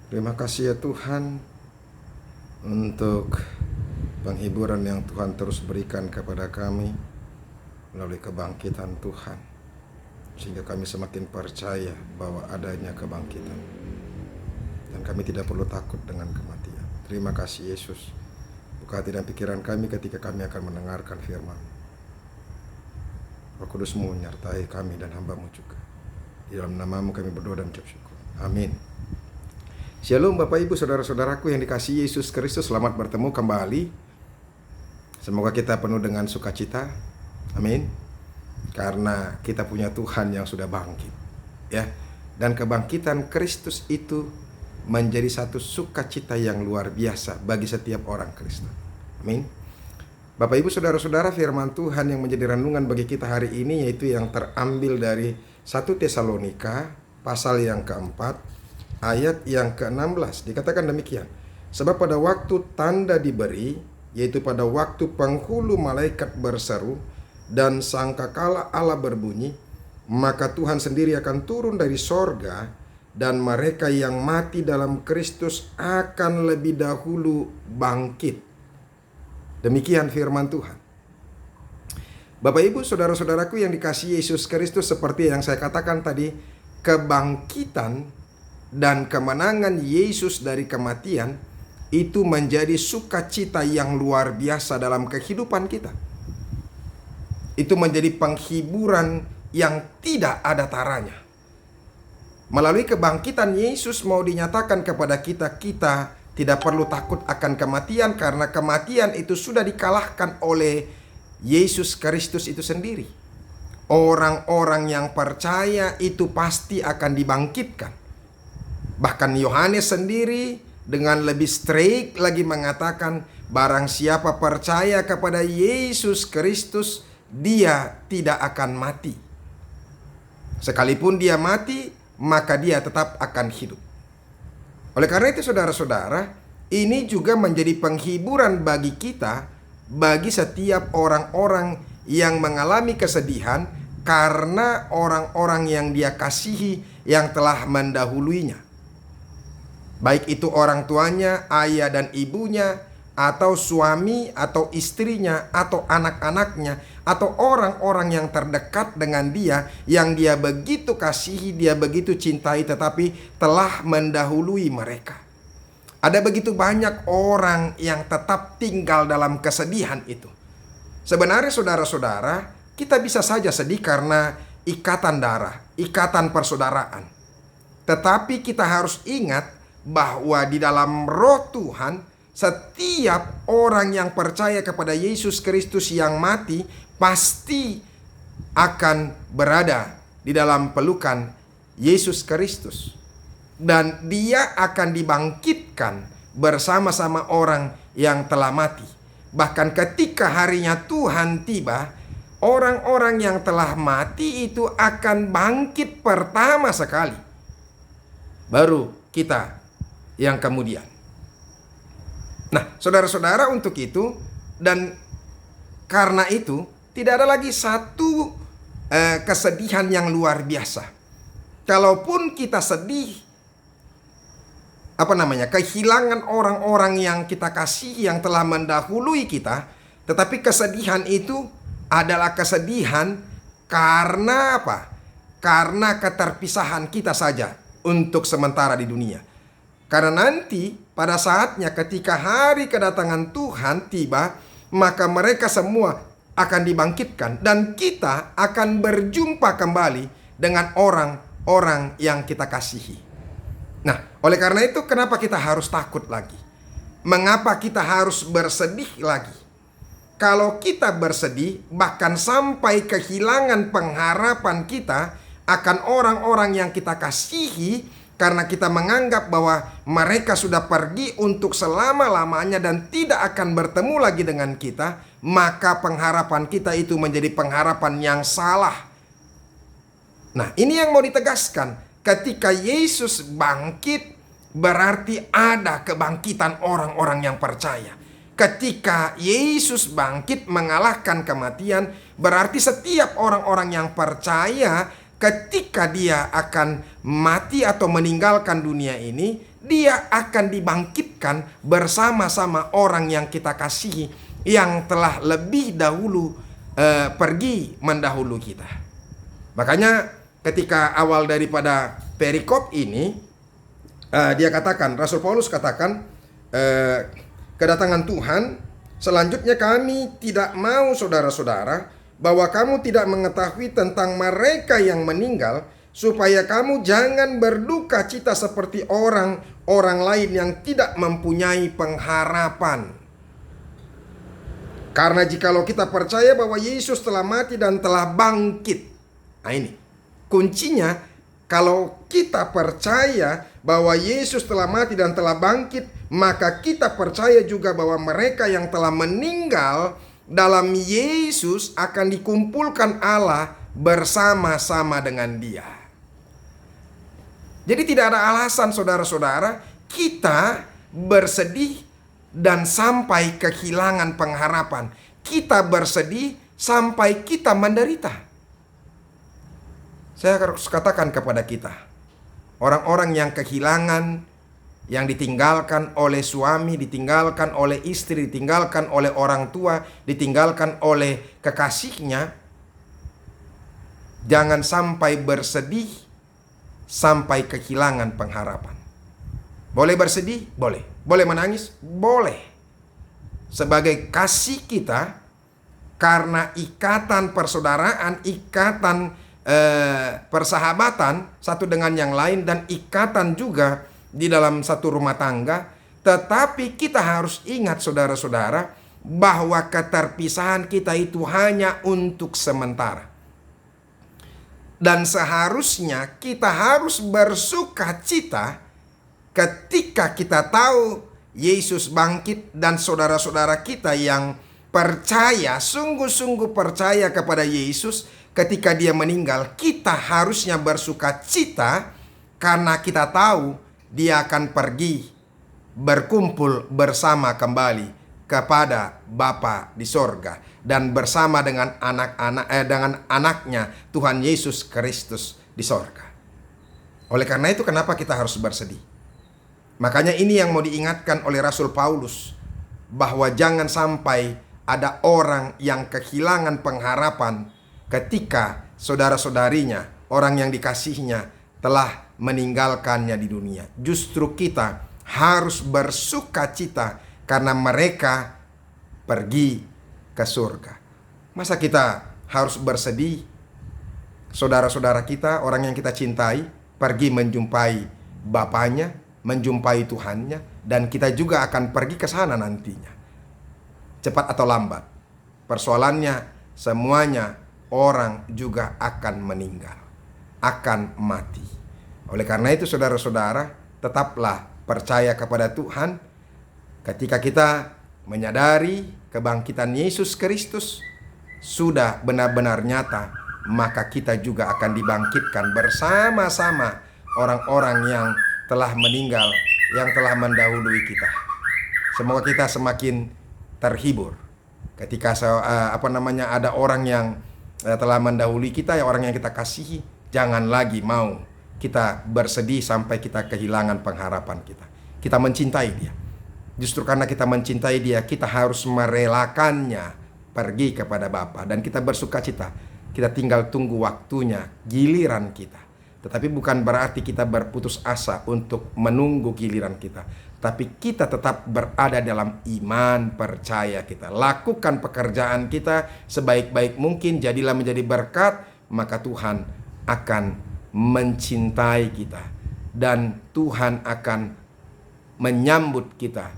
Terima kasih ya Tuhan untuk penghiburan yang Tuhan terus berikan kepada kami melalui kebangkitan Tuhan, sehingga kami semakin percaya bahwa adanya kebangkitan dan kami tidak perlu takut dengan kematian. Terima kasih Yesus. Buka hati dan pikiran kami ketika kami akan mendengarkan firman. Roh Kudus-Mu menyertai kami dan hamba-Mu juga. Di dalam nama-Mu kami berdoa dan ucap syukur. Amin. Shalom Bapak Ibu Saudara-saudaraku yang dikasihi Yesus Kristus, selamat bertemu kembali. Semoga kita penuh dengan sukacita. Amin. Karena kita punya Tuhan yang sudah bangkit, ya. Dan kebangkitan Kristus itu menjadi satu sukacita yang luar biasa bagi setiap orang Kristen. Amin. Bapak Ibu Saudara-saudara, firman Tuhan yang menjadi renungan bagi kita hari ini yaitu yang terambil dari 1 Tesalonika pasal yang keempat, ayat yang ke-16. Dikatakan demikian. Sebab pada waktu tanda diberi, yaitu pada waktu penghulu malaikat berseru dan sangkakala Allah berbunyi, maka Tuhan sendiri akan turun dari sorga, dan mereka yang mati dalam Kristus akan lebih dahulu bangkit. Demikian firman Tuhan. Bapak Ibu Saudara-saudaraku yang dikasihi Yesus Kristus, seperti yang saya katakan tadi, kebangkitan dan kemenangan Yesus dari kematian itu menjadi sukacita yang luar biasa dalam kehidupan kita. Itu menjadi penghiburan yang tidak ada taranya. Melalui kebangkitan Yesus mau dinyatakan kepada kita, kita tidak perlu takut akan kematian, karena kematian itu sudah dikalahkan oleh Yesus Kristus itu sendiri. Orang-orang yang percaya itu pasti akan dibangkitkan. Bahkan Yohanes sendiri dengan lebih straight lagi mengatakan, barang siapa percaya kepada Yesus Kristus, dia tidak akan mati. Sekalipun dia mati, maka dia tetap akan hidup. Oleh karena itu saudara-saudara, ini juga menjadi penghiburan bagi kita, bagi setiap orang-orang yang mengalami kesedihan karena orang-orang yang dia kasihi yang telah mendahuluinya. Baik itu orang tuanya, ayah dan ibunya, atau suami atau istrinya, atau anak-anaknya, atau orang-orang yang terdekat dengan dia, yang dia begitu kasihi, dia begitu cintai, tetapi telah mendahului mereka. Ada begitu banyak orang yang tetap tinggal dalam kesedihan itu. Sebenarnya saudara-saudara, kita bisa saja sedih karena ikatan darah, ikatan persaudaraan. Tetapi kita harus ingat bahwa di dalam roh Tuhan, setiap orang yang percaya kepada Yesus Kristus yang mati pasti akan berada di dalam pelukan Yesus Kristus, dan dia akan dibangkitkan bersama-sama orang yang telah mati. Bahkan ketika harinya Tuhan tiba, orang-orang yang telah mati itu akan bangkit pertama sekali, baru kita yang kemudian. Nah, saudara-saudara, untuk itu dan karena itu tidak ada lagi satu kesedihan yang luar biasa. Kalaupun kita sedih, kehilangan orang-orang yang kita kasihi yang telah mendahului kita, tetapi kesedihan itu adalah kesedihan karena apa? Karena keterpisahan kita saja untuk sementara di dunia. Karena nanti pada saatnya ketika hari kedatangan Tuhan tiba, maka mereka semua akan dibangkitkan dan kita akan berjumpa kembali dengan orang-orang yang kita kasihi. Nah, oleh karena itu kenapa kita harus takut lagi? Mengapa kita harus bersedih lagi? Kalau kita bersedih, bahkan sampai kehilangan pengharapan kita akan orang-orang yang kita kasihi, karena kita menganggap bahwa mereka sudah pergi untuk selama-lamanya dan tidak akan bertemu lagi dengan kita, maka pengharapan kita itu menjadi pengharapan yang salah. Nah, ini yang mau ditegaskan. Ketika Yesus bangkit, berarti ada kebangkitan orang-orang yang percaya. Ketika Yesus bangkit mengalahkan kematian, berarti setiap orang-orang yang percaya ketika dia akan mati atau meninggalkan dunia ini, dia akan dibangkitkan bersama-sama orang yang kita kasihi, yang telah lebih dahulu pergi mendahulu kita. Makanya ketika awal daripada perikop ini, dia katakan, Rasul Paulus katakan, kedatangan Tuhan, selanjutnya kami tidak mau saudara-saudara bahwa kamu tidak mengetahui tentang mereka yang meninggal, supaya kamu jangan berduka cita seperti orang lain yang tidak mempunyai pengharapan. Karena jikalau kita percaya bahwa Yesus telah mati dan telah bangkit. Nah ini kuncinya, kalau kita percaya bahwa Yesus telah mati dan telah bangkit, maka kita percaya juga bahwa mereka yang telah meninggal dalam Yesus akan dikumpulkan Allah bersama-sama dengan Dia. Jadi tidak ada alasan saudara-saudara kita bersedih dan sampai kehilangan pengharapan. Kita bersedih sampai kita menderita. Saya harus katakan kepada kita, orang-orang yang kehilangan, yang ditinggalkan oleh suami, ditinggalkan oleh istri, ditinggalkan oleh orang tua, ditinggalkan oleh kekasihnya, jangan sampai bersedih sampai kehilangan pengharapan. Boleh bersedih? Boleh. Boleh menangis? Boleh. Sebagai kasih kita, karena ikatan persaudaraan, ikatan persahabatan satu dengan yang lain, dan ikatan juga di dalam satu rumah tangga. Tetapi kita harus ingat saudara-saudara, bahwa keterpisahan kita itu hanya untuk sementara. Dan seharusnya kita harus bersuka cita ketika kita tahu Yesus bangkit, dan saudara-saudara kita yang percaya, sungguh-sungguh percaya kepada Yesus, ketika dia meninggal, kita harusnya bersuka cita karena kita tahu dia akan pergi berkumpul bersama kembali kepada Bapa di sorga, dan bersama dengan dengan anaknya Tuhan Yesus Kristus di sorga. Oleh karena itu, kenapa kita harus bersedih? Makanya ini yang mau diingatkan oleh Rasul Paulus, bahwa jangan sampai ada orang yang kehilangan pengharapan ketika saudara-saudarinya, orang yang dikasihnya, telah meninggalkannya di dunia. Justru kita harus bersuka cita karena mereka pergi ke surga. Masa kita harus bersedih? Saudara-saudara kita, orang yang kita cintai, pergi menjumpai Bapaknya, menjumpai Tuhannya, dan kita juga akan pergi ke sana nantinya. Cepat atau lambat, persoalannya semuanya orang juga akan meninggal, akan mati. Oleh karena itu saudara-saudara, tetaplah percaya kepada Tuhan. Ketika kita menyadari kebangkitan Yesus Kristus sudah benar-benar nyata, maka kita juga akan dibangkitkan bersama-sama orang-orang yang telah meninggal, yang telah mendahului kita. Semoga kita semakin terhibur ketika ada orang yang telah mendahului kita, ya orang yang kita kasihi. Jangan lagi mau kita bersedih sampai kita kehilangan pengharapan kita. Kita mencintai dia. Justru karena kita mencintai dia, kita harus merelakannya pergi kepada Bapa, dan kita bersuka cita. Kita tinggal tunggu waktunya, giliran kita. Tetapi bukan berarti kita berputus asa untuk menunggu giliran kita. Tapi kita tetap berada dalam iman, percaya kita. Lakukan pekerjaan kita sebaik-baik mungkin, jadilah menjadi berkat, maka Tuhan akan mencintai kita. Dan Tuhan akan menyambut kita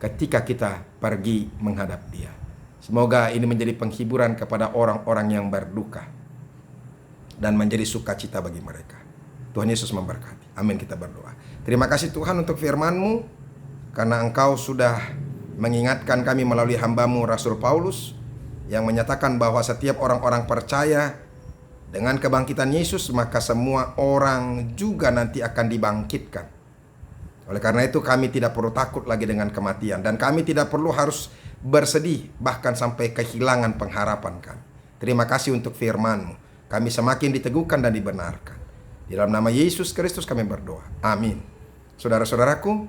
ketika kita pergi menghadap Dia. Semoga ini menjadi penghiburan kepada orang-orang yang berduka, dan menjadi sukacita bagi mereka. Tuhan Yesus memberkati. Amin, kita berdoa. Terima kasih Tuhan untuk firman-Mu, karena Engkau sudah mengingatkan kami melalui hamba-Mu Rasul Paulus, yang menyatakan bahwa setiap orang-orang percaya dengan kebangkitan Yesus, maka semua orang juga nanti akan dibangkitkan. Oleh karena itu kami tidak perlu takut lagi dengan kematian, dan kami tidak perlu harus bersedih bahkan sampai kehilangan pengharapan kami. Terima kasih untuk firman-Mu. kami semakin diteguhkan dan dibenarkan. Di dalam nama Yesus Kristus kami berdoa. Amin. Saudara-saudaraku,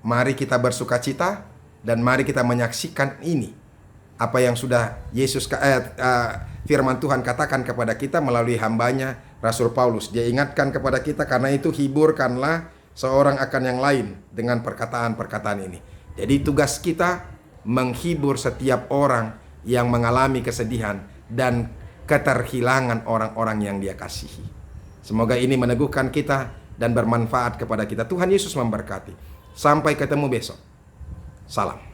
mari kita bersukacita dan mari kita menyaksikan ini. Apa yang sudah firman Tuhan katakan kepada kita melalui hambanya Rasul Paulus. Dia ingatkan kepada kita, karena itu hiburkanlah seorang akan yang lain dengan perkataan-perkataan ini. Jadi tugas kita menghibur setiap orang yang mengalami kesedihan dan keterhilangan orang-orang yang dia kasihi. Semoga ini meneguhkan kita dan bermanfaat kepada kita. Tuhan Yesus memberkati. Sampai ketemu besok. Salam.